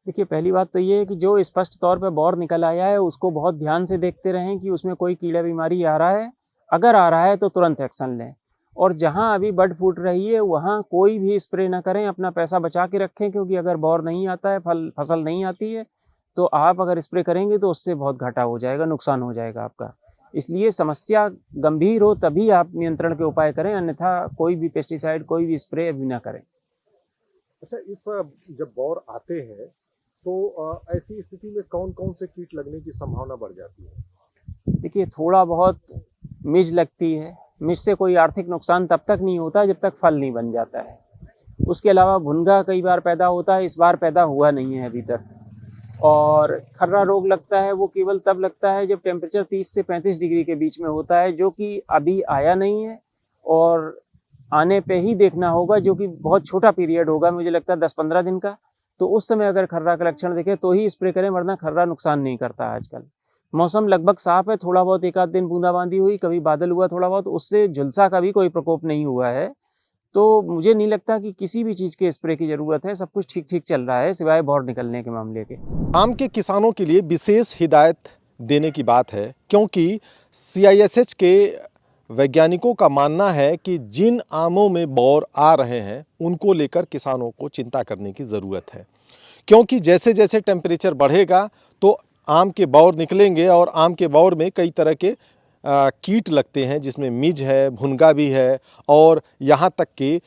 देखिए, पहली बात तो ये है कि जो स्पष्ट तौर पे बौर निकल आया है, उसको बहुत ध्यान से देखते रहें कि उसमें कोई कीड़ा बीमारी आ रहा है। अगर आ रहा है तो तुरंत एक्शन लें और जहाँ अभी बड फूट रही है, वहाँ कोई भी स्प्रे ना करें, अपना पैसा बचा के रखें क्योंकि अगर बौर नहीं आता है, फसल नहीं आती है, तो आप अगर स्प्रे करेंगे तो उससे बहुत घाटा हो जाएगा, नुकसान हो जाएगा आपका। इसलिए समस्या गंभीर हो तभी आप नियंत्रण के उपाय करें, अन्यथा कोई भी पेस्टिसाइड, कोई भी स्प्रे अभी ना करें। अच्छा, इस जब बौर आते हैं तो ऐसी स्थिति में कौन-कौन से कीट लगने की संभावना बढ़ जाती है? देखिए, थोड़ा बहुत मिज लगती है। मिज से कोई आर्थिक नुकसान तब तक नहीं होता जब तक फल नहीं बन जाता है। उसके अलावा भुनगा कई बार पैदा होता है, इस बार पैदा हुआ नहीं है अभी तक। और खर्रा रोग लगता है, वो केवल तब लगता है जब टेम्परेचर 30 से 35 डिग्री के बीच में होता है, जो कि अभी आया नहीं है और आने पे ही देखना होगा, जो कि बहुत छोटा पीरियड होगा, मुझे लगता है 10-15 दिन का। तो उस समय अगर खर्रा का लक्षण दिखे तो ही स्प्रे करें, वरना खर्रा नुकसान नहीं करता आजकल। मौसम लगभग साफ है, थोड़ा बहुत एक आध दिन बूंदाबांदी हुई, कभी बादल हुआ थोड़ा बहुत, उससे झुलसा का भी कोई प्रकोप नहीं हुआ है। तो मुझे नहीं लगता कि किसी भी चीज़ के स्प्रे की ज़रूरत है, सब कुछ ठीक-ठीक चल रहा है, सिवाय बौर निकलने के मामले के। आम के किसानों के लिए विशेष हिदायत देने की बात है, क्योंकि CISH के वैज्ञानिकों का मानना है कि जिन आमों में बौर आ रहे हैं, उनको लेकर किसानों को चिंता करने की ज़रूरत है। क्योंकि जैसे-जैसे टेम्परेचर बढ़ेगा तो आम के बौर निकलेंगे और आम के बौर में कई तरह के कीट लगते हैं, जिसमें मिज है, भुनगा भी है और यहाँ तक कि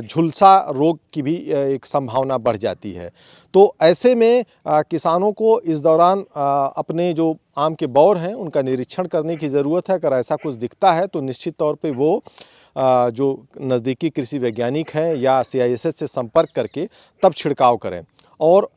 झुलसा रोग की भी एक संभावना बढ़ जाती है। तो ऐसे में किसानों को इस दौरान अपने जो आम के बौर हैं उनका निरीक्षण करने की ज़रूरत है। अगर ऐसा कुछ दिखता है तो निश्चित तौर पे वो जो नज़दीकी कृषि वैज्ञानिक हैं या CISH से संपर्क करके तब छिड़काव करें। और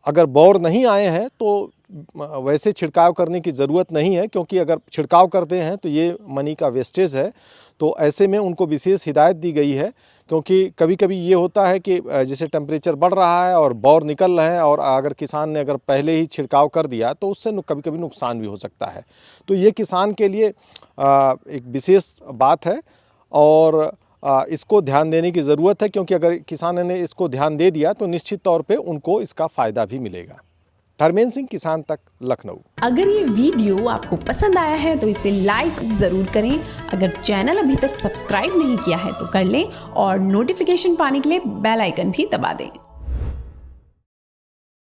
अगर बौर नहीं आए हैं तो वैसे छिड़काव करने की ज़रूरत नहीं है, क्योंकि अगर छिड़काव करते हैं तो ये मनी का वेस्टेज है। तो ऐसे में उनको विशेष हिदायत दी गई है, क्योंकि कभी-कभी ये होता है कि जैसे टेम्परेचर बढ़ रहा है और बौर निकल रहे हैं और अगर किसान ने अगर पहले ही छिड़काव कर दिया तो उससे कभी-कभी नुकसान भी हो सकता है। तो ये किसान के लिए एक विशेष बात है और इसको ध्यान देने की ज़रूरत है, क्योंकि अगर किसान ने इसको ध्यान दे दिया तो निश्चित तौर पे उनको इसका फ़ायदा भी मिलेगा। धर्मेंद्र सिंह, किसान तक, लखनऊ। अगर ये वीडियो आपको पसंद आया है तो इसे लाइक ज़रूर करें। अगर चैनल अभी तक सब्सक्राइब नहीं किया है तो कर लें और नोटिफिकेशन पाने के लिए बेल आइकन भी दबा दें।